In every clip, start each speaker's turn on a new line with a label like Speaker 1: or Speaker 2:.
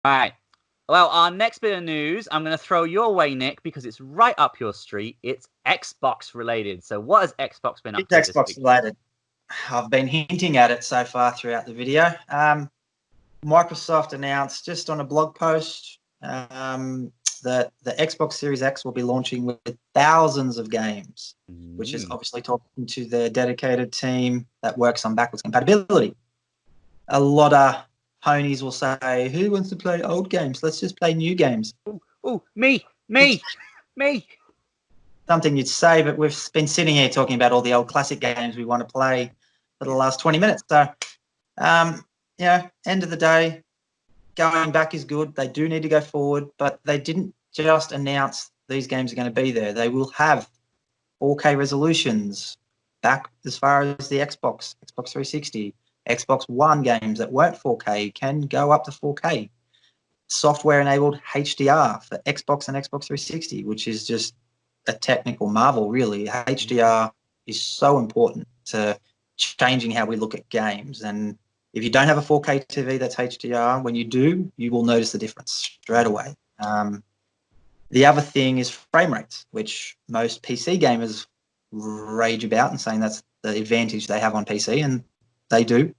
Speaker 1: right. Well, our next bit of news, I'm going to throw your way, Nick, because it's right up your street. It's Xbox related. So what has Xbox been up to
Speaker 2: It's
Speaker 1: this
Speaker 2: Xbox
Speaker 1: week?
Speaker 2: related. I've been hinting at it so far throughout the video. Microsoft announced just on a blog post that the Xbox Series X will be launching with thousands of games, which is obviously talking to the dedicated team that works on backwards compatibility. A lot of ponies will say, who wants to play old games? Let's just play new games.
Speaker 1: Oh, me.
Speaker 2: Something you'd say, but we've been sitting here talking about all the old classic games we want to play for the last 20 minutes. So, end of the day, going back is good. They do need to go forward, but they didn't just announce these games are going to be there. They will have 4K resolutions back as far as the Xbox 360, Xbox One games that weren't 4K can go up to 4K. Software-enabled HDR for Xbox and Xbox 360, which is just a technical marvel, really. HDR is so important to changing how we look at games. And if you don't have a 4K TV that's HDR, when you do, you will notice the difference straight away. The other thing is frame rates, which most PC gamers rage about and saying that's the advantage they have on PC, and they do.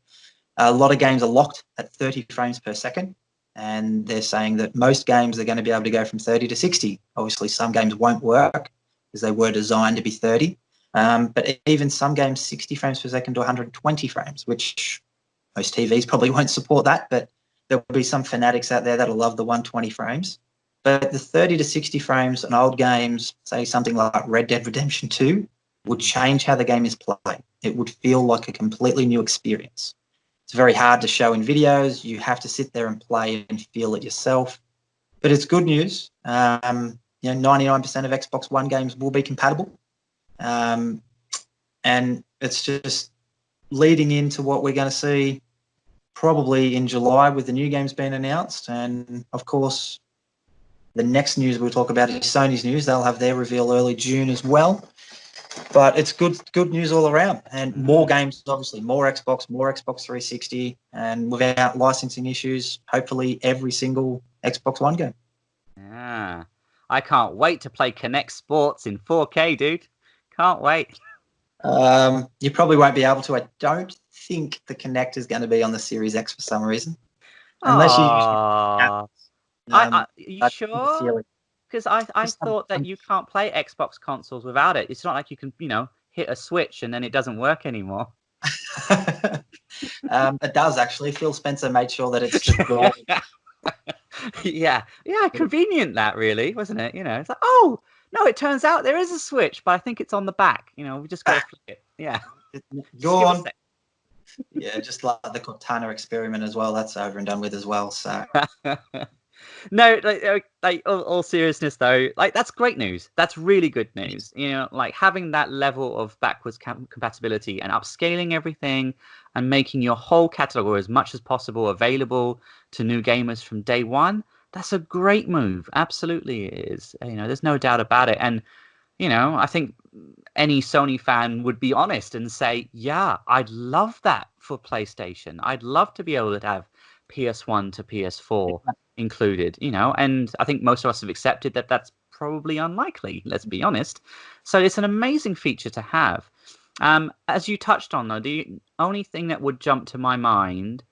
Speaker 2: A lot of games are locked at 30 frames per second, and they're saying that most games are going to be able to go from 30 to 60. Obviously, some games won't work because they were designed to be 30. But even some games, 60 frames per second to 120 frames, which most TVs probably won't support that, but there'll be some fanatics out there that'll love the 120 frames. But the 30 to 60 frames on old games, say something like Red Dead Redemption 2, would change how the game is played. It would feel like a completely new experience. It's very hard to show in videos. You have to sit there and play and feel it yourself. But it's good news. 99% of Xbox One games will be compatible. And it's just leading into what we're going to see probably in July with the new games being announced. And, of course, the next news we'll talk about is Sony's news. They'll have their reveal early June as well. But it's good news all around. And more games, obviously, more Xbox 360, and without licensing issues, hopefully every single Xbox One game.
Speaker 1: Yeah. I can't wait to play Kinect Sports in 4K, dude. Can't wait.
Speaker 2: You probably won't be able to. I don't think the Kinect is going to be on the Series X for some reason. Unless you...
Speaker 1: Are you sure? Because I thought that you can't play Xbox consoles without it. It's not like you can, hit a switch and then it doesn't work anymore.
Speaker 2: It does, actually. Phil Spencer made sure that it's just gone.
Speaker 1: Yeah, convenient that, really, wasn't it? It's like, oh, no, it turns out there is a switch, but I think it's on the back. We just got to flick it. Yeah.
Speaker 2: Gone. Yeah, just like the Cortana experiment as well. That's over and done with as well. So...
Speaker 1: No, like all seriousness though, like that's great news. That's really good news. Like having that level of backwards compatibility and upscaling everything and making your whole catalog as much as possible available to new gamers from day one. That's a great move. Absolutely it is. There's no doubt about it. And I think any Sony fan would be honest and say, yeah, I'd love that for PlayStation. I'd love to be able to have PS1 to PS4 included, and I think most of us have accepted that that's probably unlikely, let's be honest. So it's an amazing feature to have. As you touched on, though, the only thing that would jump to my mind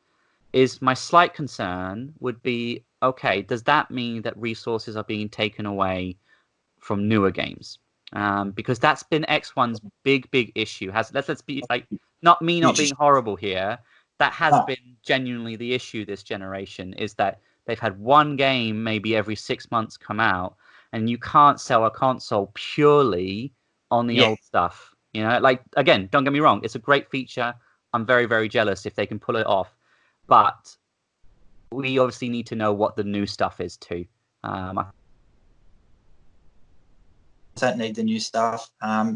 Speaker 1: is my slight concern would be, okay, does that mean that resources are being taken away from newer games? Because that's been X1's big issue. Let's be like, not being horrible here. That has been genuinely the issue this generation, is that they've had one game maybe every 6 months come out, and you can't sell a console purely on the old stuff. Like, again, don't get me wrong, it's a great feature. I'm very, very jealous if they can pull it off. But we obviously need to know what the new stuff is too.
Speaker 2: Don't need the new stuff.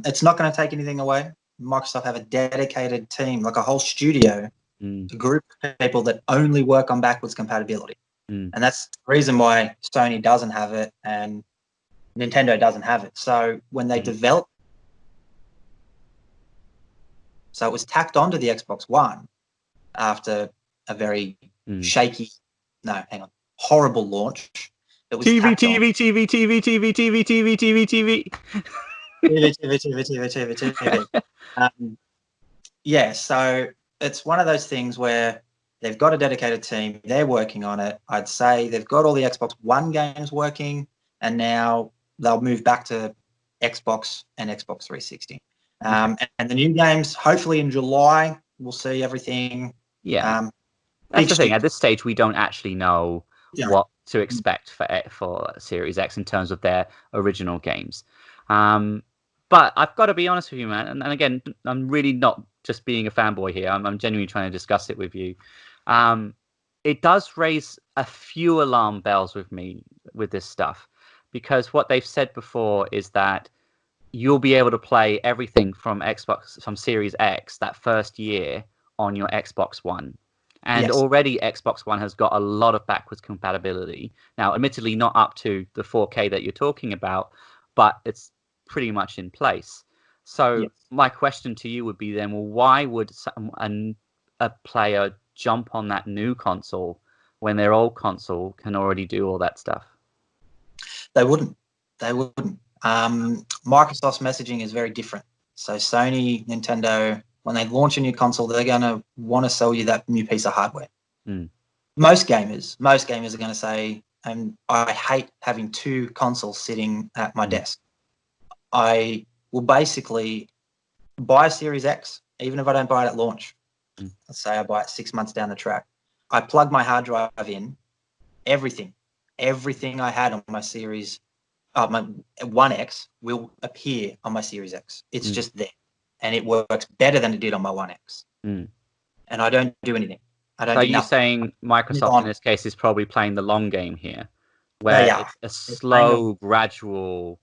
Speaker 2: It's not going to take anything away. Microsoft have a dedicated team, like a whole studio, a group of people that only work on backwards compatibility. And that's the reason why Sony doesn't have it and Nintendo doesn't have it. So when they developed, so it was tacked onto the Xbox One after a very shaky, no, hang on. horrible launch. It was
Speaker 1: TV,
Speaker 2: tacked on.
Speaker 1: TV, TV, TV, TV, TV, TV, TV, TV.
Speaker 2: TV. Yeah, so it's one of those things where they've got a dedicated team. They're working on it. I'd say they've got all the Xbox One games working, and now they'll move back to Xbox and Xbox 360. And the new games, hopefully in July, we'll see everything.
Speaker 1: Yeah, that's the thing. At this stage, we don't actually know what to expect for Series X in terms of their original games. But I've got to be honest with you, man. And again, I'm really not just being a fanboy here. I'm genuinely trying to discuss it with you. It does raise a few alarm bells with me with this stuff, because what they've said before is that you'll be able to play everything from Series X that first year on your Xbox One. And already Xbox One has got a lot of backwards compatibility. Now, admittedly, not up to the 4K that you're talking about, but it's pretty much in place. So my question to you would be then, well, why would a player jump on that new console when their old console can already do all that stuff?
Speaker 2: They wouldn't. Microsoft's messaging is very different. So Sony, Nintendo, when they launch a new console, they're going to want to sell you that new piece of hardware. Most gamers are going to say, I hate having two consoles sitting at my desk. I will basically buy a Series X, even if I don't buy it at launch. Let's say I buy it 6 months down the track. I plug my hard drive in, everything I had on my Series, my 1X will appear on my Series X. It's just there. And it works better than it did on my 1X. And I don't do anything.
Speaker 1: So you're saying Microsoft in this case is probably playing the long game here, where it's a slow, gradual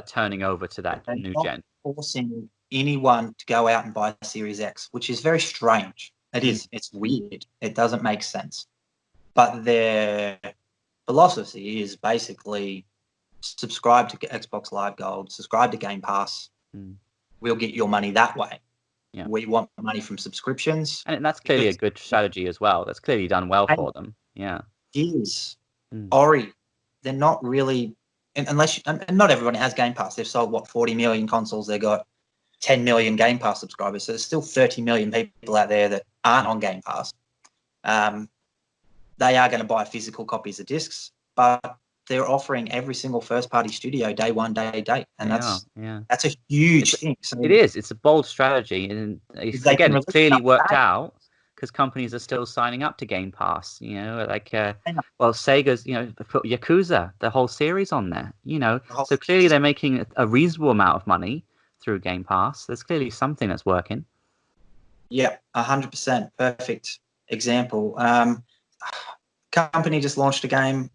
Speaker 1: turning over to that new gen.
Speaker 2: Forcing anyone to go out and buy a Series X, which is very strange. It is. It's weird. It doesn't make sense. But their philosophy is basically subscribe to Xbox Live Gold, subscribe to Game Pass. We'll get your money that way. Yeah. We want money from subscriptions.
Speaker 1: And that's clearly a good strategy as well. That's clearly done well for them. Yeah.
Speaker 2: It is. Ori, they're not really, and not everyone has Game Pass. They've sold, 40 million consoles. They've got 10 million Game Pass subscribers. So there's still 30 million people out there that aren't on Game Pass. They are going to buy physical copies of discs, but they're offering every single first-party studio day one, day date, and that's a huge thing. So
Speaker 1: it is. It's a bold strategy, and it's clearly worked out because companies are still signing up to Game Pass. You know, like Sega's, put Yakuza, the whole series on there. So clearly they're making a reasonable amount of money through Game Pass. There's clearly something that's working.
Speaker 2: Yeah, 100%. Perfect example. Company just launched a game.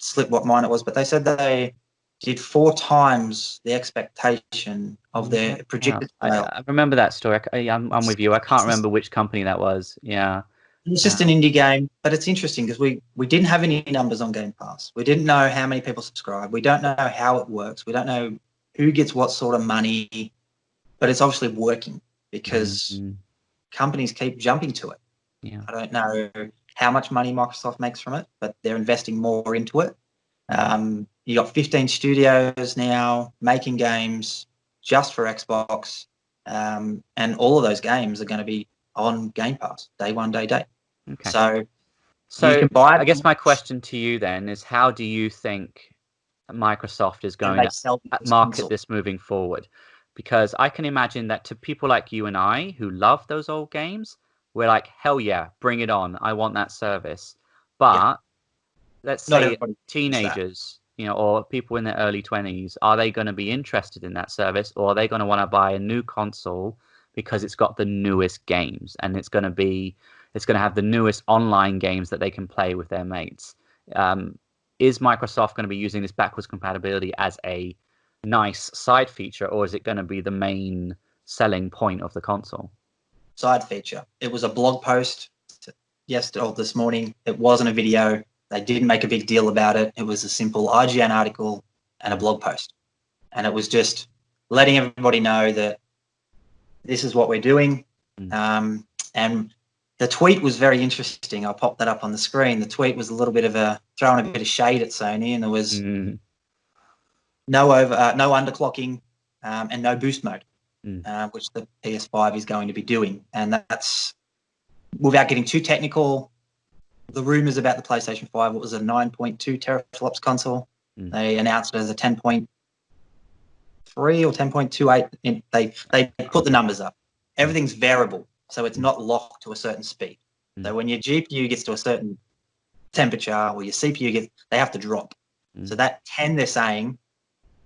Speaker 2: Slip what mine it was, but they said they did 4 times the expectation of their projected sale.
Speaker 1: I remember that story. I'm with you. I can't remember which company that was. Yeah.
Speaker 2: It's just an indie game, but it's interesting because we didn't have any numbers on Game Pass. We didn't know how many people subscribe. We don't know how it works. We don't know who gets what sort of money, but it's obviously working because companies keep jumping to it. Yeah. I don't know how much money Microsoft makes from it, but they're investing more into it. You got 15 studios now making games just for Xbox, and all of those games are going to be on Game Pass day one, day date.
Speaker 1: Okay.
Speaker 2: So you can buy it.
Speaker 1: I guess my question to you then is, how do you think Microsoft is going to market this moving forward? Because I can imagine that to people like you and I who love those old games, we're like, hell yeah, bring it on. I want that service. But let's say teenagers, or people in their early 20s, are they going to be interested in that service, or are they going to want to buy a new console because it's got the newest games and it's going to have the newest online games that they can play with their mates? Is Microsoft going to be using this backwards compatibility as a nice side feature, or is it going to be the main selling point of the console?
Speaker 2: Side feature. It was a blog post yesterday or this morning. It wasn't a video. They didn't make a big deal about it. It was a simple IGN article and a blog post. And it was just letting everybody know that this is what we're doing. And the tweet was very interesting. I'll pop that up on the screen. The tweet was a little bit of a throwing a bit of shade at Sony, and there was
Speaker 1: Mm,
Speaker 2: no underclocking and no boost mode, which the PS5 is going to be doing. And that's, without getting too technical, the rumors about the PlayStation 5, it was a 9.2 teraflops console. They announced it as a 10.3 or 10.28. They put the numbers up. Everything's variable, so it's not locked to a certain speed. So when your GPU gets to a certain temperature or your CPU they have to drop. So that 10 they're saying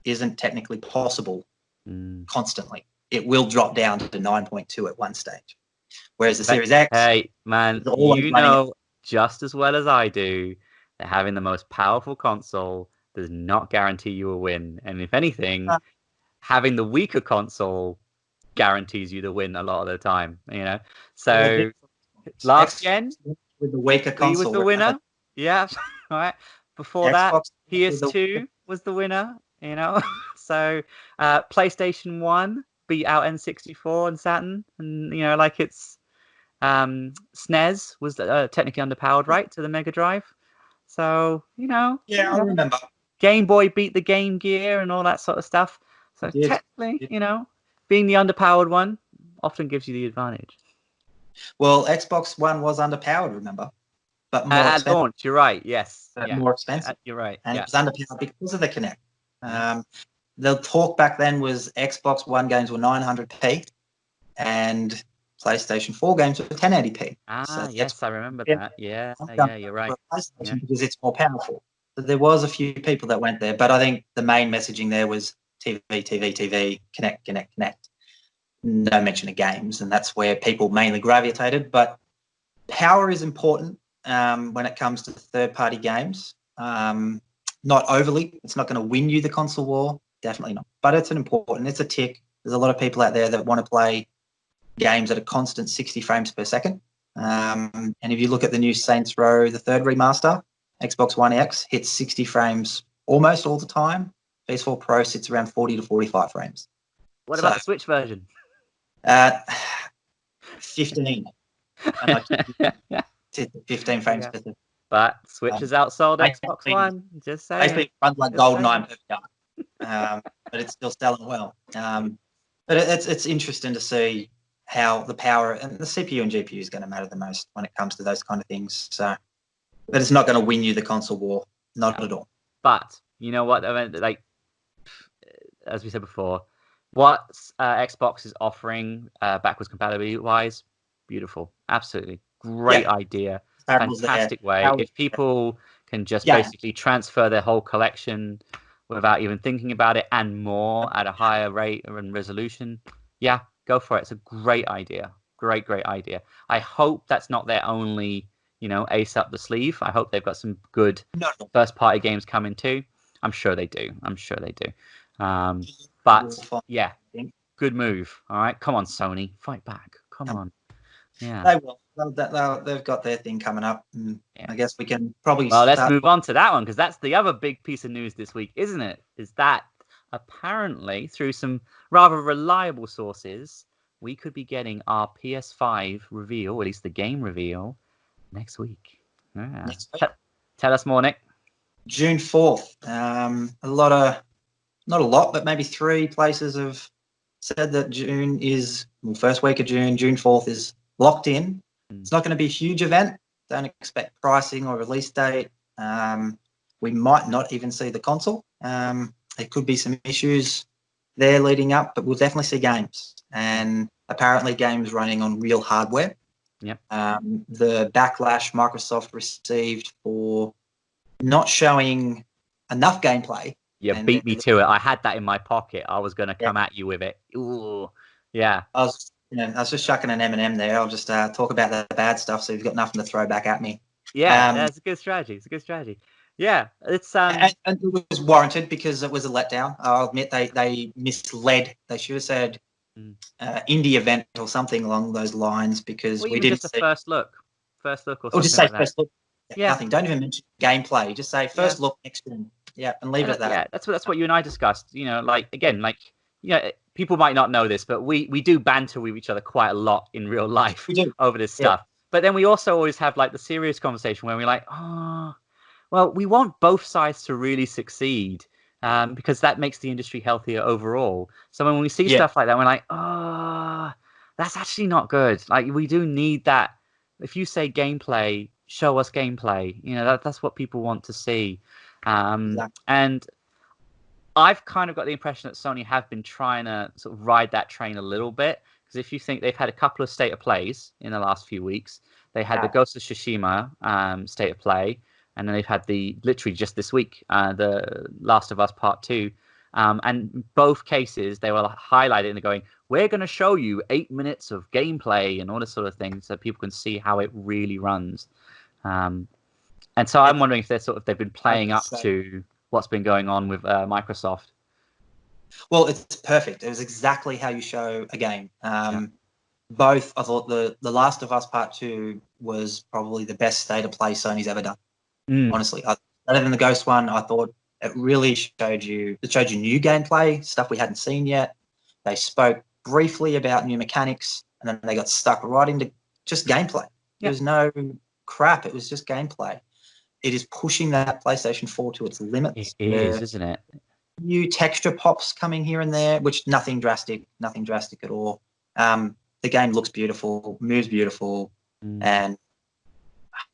Speaker 2: isn't technically possible constantly. It will drop down to 9.2 at one stage. Whereas the Series X,
Speaker 1: hey man,
Speaker 2: is always
Speaker 1: you
Speaker 2: running
Speaker 1: know just as well as I do that having the most powerful console does not guarantee you a win. And if anything, having the weaker console guarantees you the win a lot of the time. So last gen,
Speaker 2: with the weaker
Speaker 1: Wii
Speaker 2: console
Speaker 1: was the winner. Yeah, right. Before that,
Speaker 2: Xbox
Speaker 1: PS2 was the winner. So PlayStation 1 beat out N64 and Saturn, and like it's SNES was technically underpowered, right, to the Mega Drive. So
Speaker 2: Yeah, I remember.
Speaker 1: Game Boy beat the Game Gear and all that sort of stuff. So technically, being the underpowered one often gives you the advantage.
Speaker 2: Well, Xbox One was underpowered, remember, but more
Speaker 1: At
Speaker 2: expensive.
Speaker 1: launch, you're right. Yes,
Speaker 2: More expensive.
Speaker 1: You're right.
Speaker 2: And it was underpowered because of the Kinect. The talk back then was Xbox One games were 900p, and PlayStation 4 games were 1080p.
Speaker 1: Yes, I remember that. Yeah, you're right.
Speaker 2: PlayStation because it's more powerful. So there was a few people that went there, but I think the main messaging there was TV, Kinect. No mention of games, and that's where people mainly gravitated. But power is important when it comes to third-party games. Not overly. It's not going to win you the console war. Definitely not. But it's it's a tick. There's a lot of people out there that want to play games at a constant 60 frames per second. And if you look at the new Saints Row, the third remaster, Xbox One X hits 60 frames almost all the time. PS4 Pro sits around 40 to 45 frames.
Speaker 1: What about the Switch version?
Speaker 2: 15. 15 frames per second.
Speaker 1: But Switch has outsold Xbox One. Just saying.
Speaker 2: Basically, runs like GoldenEye per yard. But it's still selling well. But it's interesting to see how the power and the CPU and GPU is going to matter the most when it comes to those kind of things. So, but it's not going to win you the console war, not at all.
Speaker 1: But you know what? I mean, like as we said before, what Xbox is offering backwards compatibility wise, beautiful, absolutely great idea, fantastic way. If people can just basically transfer their whole collection without even thinking about it and more at a higher rate and resolution, go for it. It's a great idea. Great idea. I hope that's not their only, ace up the sleeve. I hope they've got some good first party games coming too. I'm sure they do. But yeah, good move. All right, come on, Sony, fight back. Come on. Yeah,
Speaker 2: they will. They've got their thing coming up. I guess we can probably.
Speaker 1: Well, let's move on to that one because that's the other big piece of news this week, isn't it? Is that apparently through some rather reliable sources, we could be getting our PS5 reveal, or at least the game reveal, next week. Yeah. Tell us more, Nick.
Speaker 2: June 4th. Not a lot, but maybe 3 places have said that June is, first week of June, June 4th is locked in. It's not going to be a huge event. Don't expect pricing or release date. We might not even see the console. There could be some issues there leading up, but we'll definitely see games. And apparently games running on real hardware.
Speaker 1: Yep.
Speaker 2: The backlash Microsoft received for not showing enough gameplay.
Speaker 1: You beat me to it. I had that in my pocket. I was going to come at you with it. Ooh, yeah.
Speaker 2: I was just chucking an M&M there. I'll just talk about the bad stuff, so you've got nothing to throw back at me.
Speaker 1: Yeah, that's a good strategy. Yeah, it's
Speaker 2: and it was warranted because it was a letdown. I'll admit they misled. They should have said indie event or something along those lines because we didn't
Speaker 1: just a first look or something.
Speaker 2: Or just say
Speaker 1: like
Speaker 2: first look. Yeah, nothing. Don't even mention gameplay. Just say first look next gen. Yeah, and leave it at that.
Speaker 1: Yeah, that's what you and I discussed. People might not know this, but we do banter with each other quite a lot in real life over this stuff. But then we also always have like the serious conversation where we're like, well, Well, we want both sides to really succeed, because that makes the industry healthier overall. So when we see
Speaker 2: Yeah,
Speaker 1: stuff like that, we're like, oh, that's actually not good. Like we do need that. If you say gameplay, show us gameplay. You know, that's what people want to see.
Speaker 2: exactly.
Speaker 1: And I've kind of got the impression that Sony have been trying to sort of ride that train a little bit. Because if you think they've had a couple of state of plays in the last few weeks, they had the Ghost of Tsushima state of play, and then they've had the literally just this week the Last of Us Part 2. And both cases, they were highlighted and going, we're going to show you 8 minutes of gameplay and all this sort of thing so people can see how it really runs. And so I'm wondering if they've been playing up to what's been going on with Microsoft.
Speaker 2: Well, it's perfect. It was exactly how you show a game.
Speaker 1: Yeah.
Speaker 2: Both, I thought the Last of Us Part 2 was probably the best state of play Sony's ever done. Honestly, better than the Ghost one. I thought it really showed you new gameplay, stuff we hadn't seen yet. They spoke briefly about new mechanics, and then they got stuck right into just gameplay.
Speaker 1: Yeah.
Speaker 2: There was no crap. It was just gameplay. It is pushing that PlayStation 4 to its limits.
Speaker 1: It is, isn't it?
Speaker 2: New texture pops coming here and there, which nothing drastic at all. The game looks beautiful, moves beautiful, and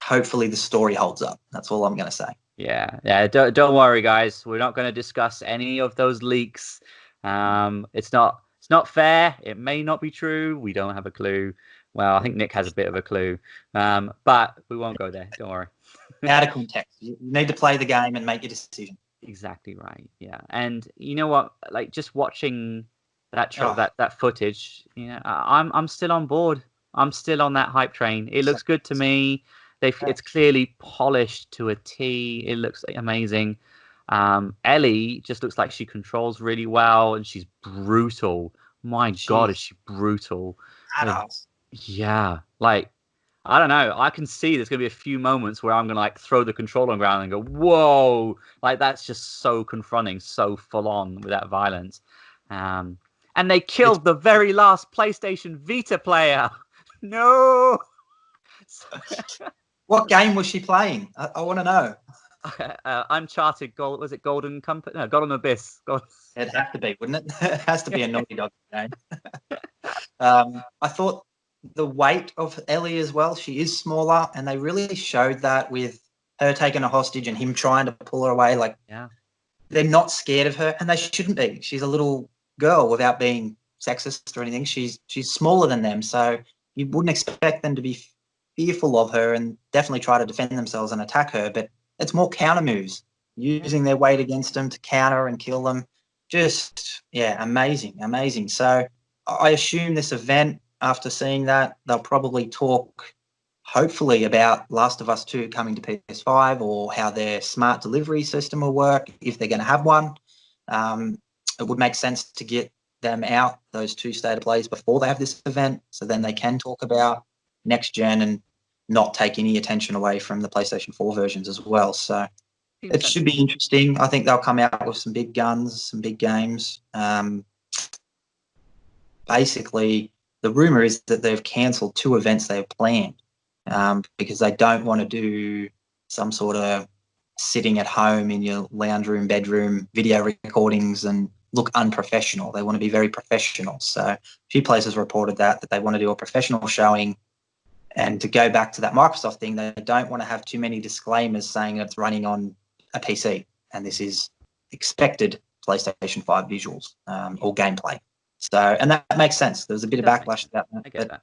Speaker 2: hopefully the story holds up. That's all I'm going to say.
Speaker 1: Yeah. Don't worry, guys. We're not going to discuss any of those leaks. It's not fair. It may not be true. We don't have a clue. Well, I think Nick has a bit of a clue, but we won't go there. Don't worry.
Speaker 2: Out of context, you need to play the game and make your decision.
Speaker 1: Exactly right. Yeah, and you know what? Like just watching that footage, you know, I'm still on board. I'm still on that hype train. It looks good to me. It's clearly polished to a T. It looks amazing. Ellie just looks like she controls really well, and she's brutal. My God, is she brutal? Yeah, like I don't know. I can see there's gonna be a few moments where I'm gonna like throw the controller on the ground and go, "Whoa!" Like that's just so confronting, so full on with that violence. And they killed the very last PlayStation Vita player. No.
Speaker 2: What game was she playing? I want to know.
Speaker 1: Uncharted Gold. Was it Golden Company? No, Golden Abyss.
Speaker 2: It'd have to be, wouldn't it? It has to be a Naughty Dog game. I thought the weight of Ellie as well. She is smaller, and they really showed that with her taking a hostage and him trying to pull her away. Like, they're not scared of her, and they shouldn't be. She's a little girl without being sexist or anything. She's smaller than them, so you wouldn't expect them to be fearful of her and definitely try to defend themselves and attack her. But it's more counter moves, using their weight against them to counter and kill them. Just, amazing. So I assume this event, after seeing that, they'll probably talk, hopefully, about Last of Us 2 coming to PS5 or how their smart delivery system will work, if they're going to have one. It would make sense to get them out, those two state of plays, before they have this event, so then they can talk about next gen and not take any attention away from the PlayStation 4 versions as well. So it should be interesting. I think they'll come out with some big guns, some big games. Basically, the rumor is that they've cancelled 2 events they have planned because they don't want to do some sort of sitting at home in your lounge room, bedroom video recordings and look unprofessional. They want to be very professional. So a few places reported that they want to do a professional showing. And to go back to that Microsoft thing, they don't want to have too many disclaimers saying that it's running on a PC and this is expected PlayStation 5 visuals or gameplay. So, and that makes sense. There was a bit of backlash about that.
Speaker 1: I get that.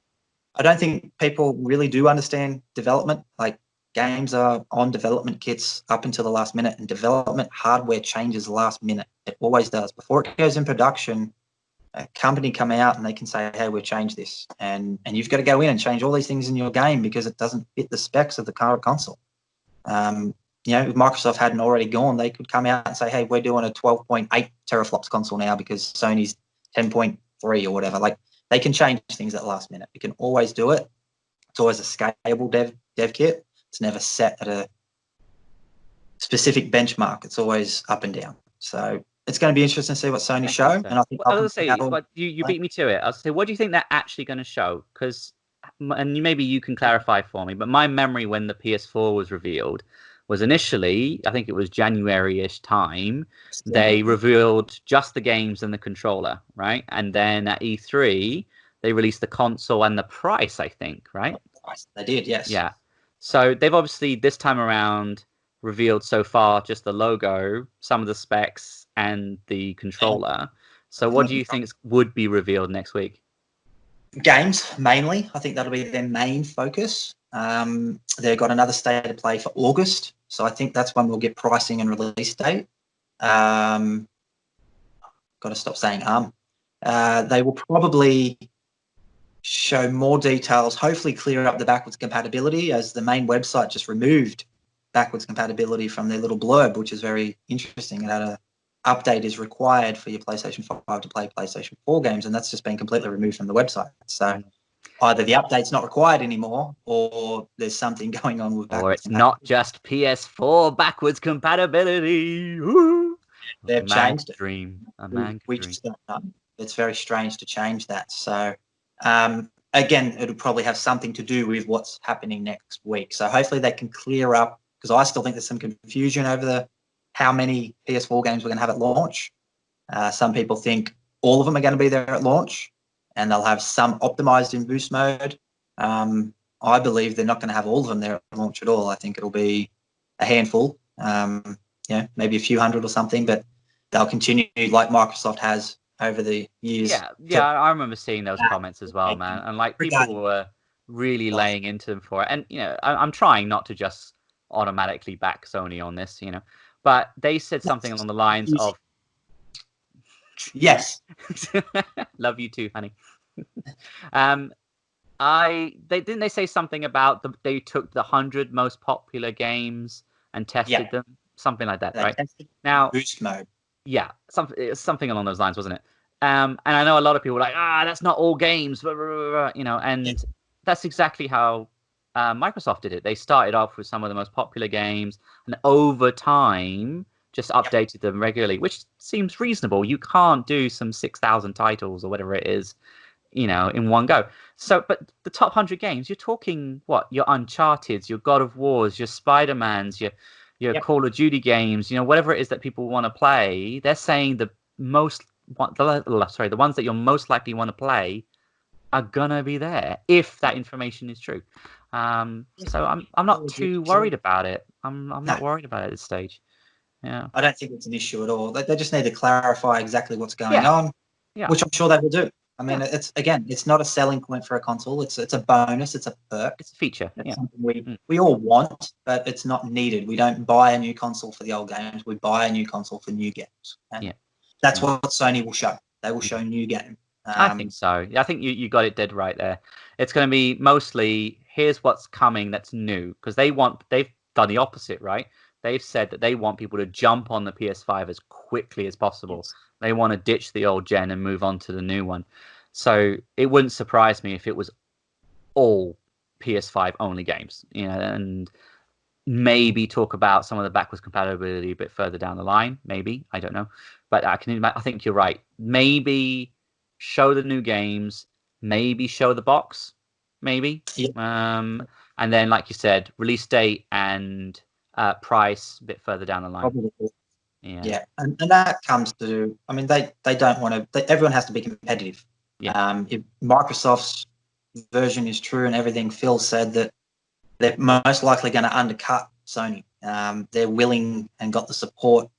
Speaker 2: I don't think people really do understand development. Like, games are on development kits up until the last minute, and development hardware changes last minute. It always does. Before it goes in production, a company come out and they can say, hey, we've changed this. And you've got to go in and change all these things in your game because it doesn't fit the specs of the current console. If Microsoft hadn't already gone, they could come out and say, hey, we're doing a 12.8 teraflops console now because Sony's 10.3 or whatever. Like, they can change things at the last minute. You can always do it. It's always a scalable dev kit. It's never set at a specific benchmark. It's always up and down. So it's going to be interesting to see what Sony show. And I think
Speaker 1: you beat me to it. I'll say, what do you think they're actually going to show? Because, and maybe you can clarify for me, but my memory when the PS4 was revealed was initially, I think it was January-ish time, they
Speaker 2: Yeah.
Speaker 1: revealed just the games and the controller, right? And then at E3, they released the console and the price, I think, right?
Speaker 2: They did, yes.
Speaker 1: Yeah. So they've obviously this time around revealed so far just the logo, some of the specs, and the controller. So what do you think would be revealed next week?
Speaker 2: Games, mainly. I think that'll be their main focus. They've got another state of play for August. So I think that's when we'll get pricing and release date. Got to stop saying They will probably show more details, hopefully clear up the backwards compatibility, as the main website just removed backwards compatibility from their little blurb, which is very interesting. And an update is required for your PlayStation 5 to play PlayStation 4 games, and that's just been completely removed from the website. So either the update's not required anymore, or there's something going on with backwards
Speaker 1: Or it's not just PS4 backwards compatibility. Woo!
Speaker 2: They've changed it.
Speaker 1: Dream.
Speaker 2: We just don't know. It's very strange to change that. So again, it'll probably have something to do with what's happening next week. So hopefully they can clear up, because I still think there's some confusion over how many PS4 games we're going to have at launch. Some people think all of them are going to be there at launch, and they'll have some optimized in boost mode. I believe they're not going to have all of them there at launch at all. I think it'll be a handful, maybe a few hundred or something, but they'll continue like Microsoft has over the years.
Speaker 1: Yeah, I remember seeing those comments as well, man. And like people were really laying into them for it. And I'm trying not to just automatically back Sony on this, but they said something along the lines of,
Speaker 2: yes,
Speaker 1: love you too, honey. They say something about they took the 100 most popular games and tested them, something like that, right? Now,
Speaker 2: boost mode.
Speaker 1: Yeah, something along those lines, wasn't it? And I know a lot of people were like, that's not all games, and that's exactly how Microsoft did it. They started off with some of the most popular games, and over time just updated them regularly, which seems reasonable. You can't do some 6,000 titles or whatever it is, in one go. So, but the top 100 games, you're talking what? Your Uncharted's, your God of War's, your Spider-Man's, your Call of Duty games, whatever it is that people want to play. They're saying the ones that you're most likely want to play are gonna be there if that information is true. So I'm not too worried about it. I'm not worried about it at this stage. Yeah,
Speaker 2: I don't think it's an issue at all. They just need to clarify exactly what's going on, which I'm sure they will do. I mean, it's not a selling point for a console. It's a bonus. It's a perk.
Speaker 1: It's a feature.
Speaker 2: It's something we all want, but it's not needed. We don't buy a new console for the old games. We buy a new console for new games. And that's what Sony will show. They will show new games.
Speaker 1: I think so. I think you got it dead right there. It's going to be mostly here's what's coming that's new, because they've done the opposite, right? They've said that they want people to jump on the PS5 as quickly as possible. Yes. They want to ditch the old gen and move on to the new one. So it wouldn't surprise me if it was all PS5 only games, and maybe talk about some of the backwards compatibility a bit further down the line. Maybe, I don't know, but I think you're right. Maybe show the new games, maybe show the box, maybe, and then, like you said, release date and price a bit further down the line.
Speaker 2: Probably. Yeah. And that comes to, I mean, they don't want to, everyone has to be competitive. Yeah. If Microsoft's version is true and everything Phil said, that they're most likely going to undercut Sony. They're willing and got the support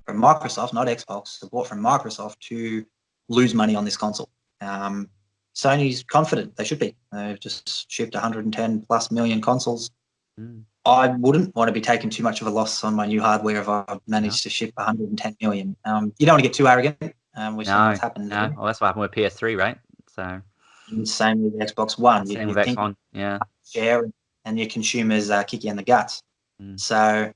Speaker 2: from Microsoft, not Xbox, support from Microsoft to lose money on this console. Sony's confident. They should be. They've just shipped 110 plus million consoles. I wouldn't want to be taking too much of a loss on my new hardware if I managed to ship 110 million. You don't want to get too arrogant, which has happened.
Speaker 1: No, well, that's what happened with PS3, right? So
Speaker 2: same with Xbox One.
Speaker 1: Same with Xbox One,
Speaker 2: share and your consumers kick you in the guts. So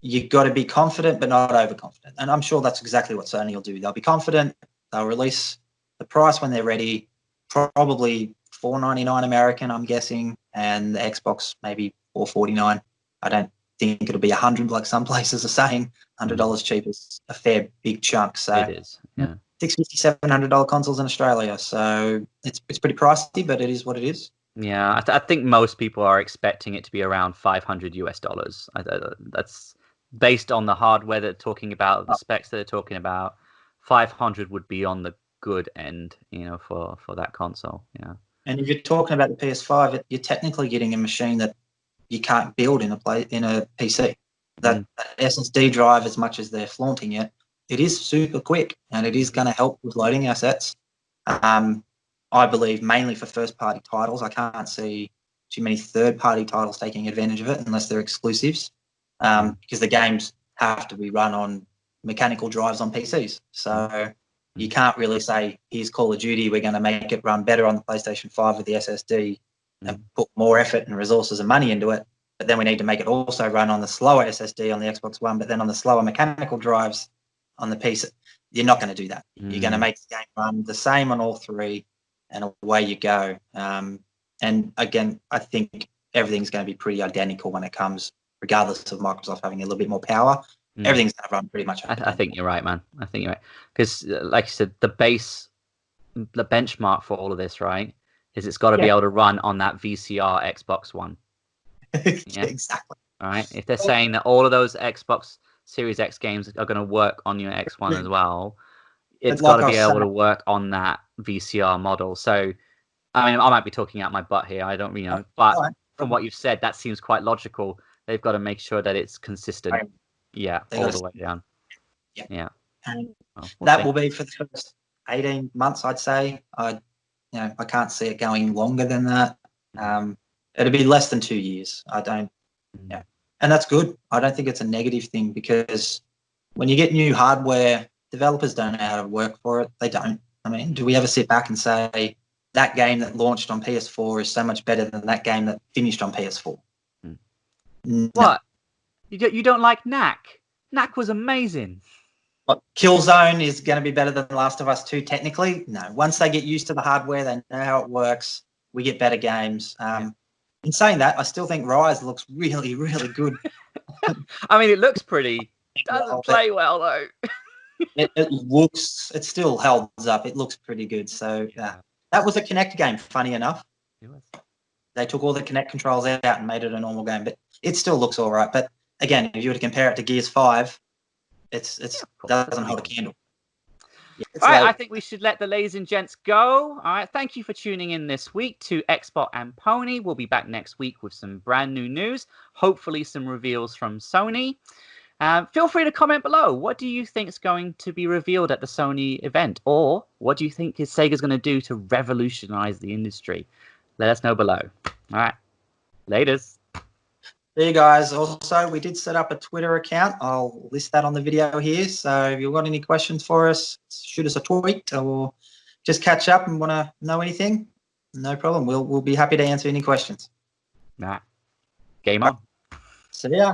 Speaker 2: you've got to be confident, but not overconfident. And I'm sure that's exactly what Sony will do. They'll be confident. They'll release the price when they're ready. Probably $499 American, I'm guessing, and the Xbox maybe $449. I don't think it'll be $100 like some places are saying. $100 cheap is a fair big chunk. So
Speaker 1: it is.
Speaker 2: $650, $700 consoles in Australia. So it's pretty pricey, but it is what it is.
Speaker 1: Yeah, I think most people are expecting it to be around $500. That's based on the hardware they're talking about, the specs that they're talking about. 500 would be on the good end, for that console. Yeah.
Speaker 2: And if you're talking about the PS5, you're technically getting a machine that you can't build in a PC. That SSD drive, as much as they're flaunting it, it is super quick and it is going to help with loading assets. I believe mainly for first-party titles. I can't see too many third-party titles taking advantage of it unless they're exclusives, because the games have to be run on mechanical drives on PCs. So you can't really say, here's Call of Duty, we're going to make it run better on the PlayStation 5 with the SSD and put more effort and resources and money into it. But then we need to make it also run on the slower SSD on the Xbox One, but then on the slower mechanical drives on the PC. You're not going to do that. You're going to make the game run the same on all three, and away you go. And again, I think everything's going to be pretty identical when it comes, regardless of Microsoft having a little bit more power. Everything's going to run pretty much.
Speaker 1: I think you're right, man. I think you're right. Because, like you said, the benchmark for all of this, right, is it's got to be able to run on that VCR Xbox One.
Speaker 2: Yeah, exactly.
Speaker 1: All right. If they're saying that all of those Xbox Series X games are going to work on your X1 as well, it's got to be able to work on that VCR model. So, I mean, I might be talking out my butt here. I don't, but from what you've said, that seems quite logical. They've got to make sure that it's consistent.
Speaker 2: Right.
Speaker 1: Yeah, all the way down.
Speaker 2: Yeah. And that will be for the first 18 months, I'd say. I can't see it going longer than that. It'll be less than 2 years. I don't. Yeah, and that's good. I don't think it's a negative thing, because when you get new hardware, developers don't know how to work for it. They don't. I mean, do we ever sit back and say that game that launched on PS4 is so much better than that game that finished on PS4? No.
Speaker 1: What? You don't like Knack? Knack was amazing.
Speaker 2: But Killzone is going to be better than Last of Us 2 technically? No. Once they get used to the hardware, they know how it works, we get better games. In saying that, I still think Rise looks really, really good.
Speaker 1: I mean, it looks pretty. It doesn't play well, though.
Speaker 2: It still holds up. It looks pretty good. So that was a Kinect game, funny enough. They took all the Kinect controls out and made it a normal game, but it still looks all right. But again, if you were to compare it to Gears 5, it doesn't hold a candle.
Speaker 1: All right, I think we should let the ladies and gents go. All right, thank you for tuning in this week to Xbot and Pony. We'll be back next week with some brand new news, hopefully some reveals from Sony. Feel free to comment below. What do you think is going to be revealed at the Sony event? Or what do you think Sega's going to do to revolutionize the industry? Let us know below. All right, laters.
Speaker 2: There you guys. Also, we did set up a Twitter account. I'll list that on the video here. So if you've got any questions for us, shoot us a tweet or just catch up and want to know anything. No problem. We'll be happy to answer any questions.
Speaker 1: Game on.
Speaker 2: See ya.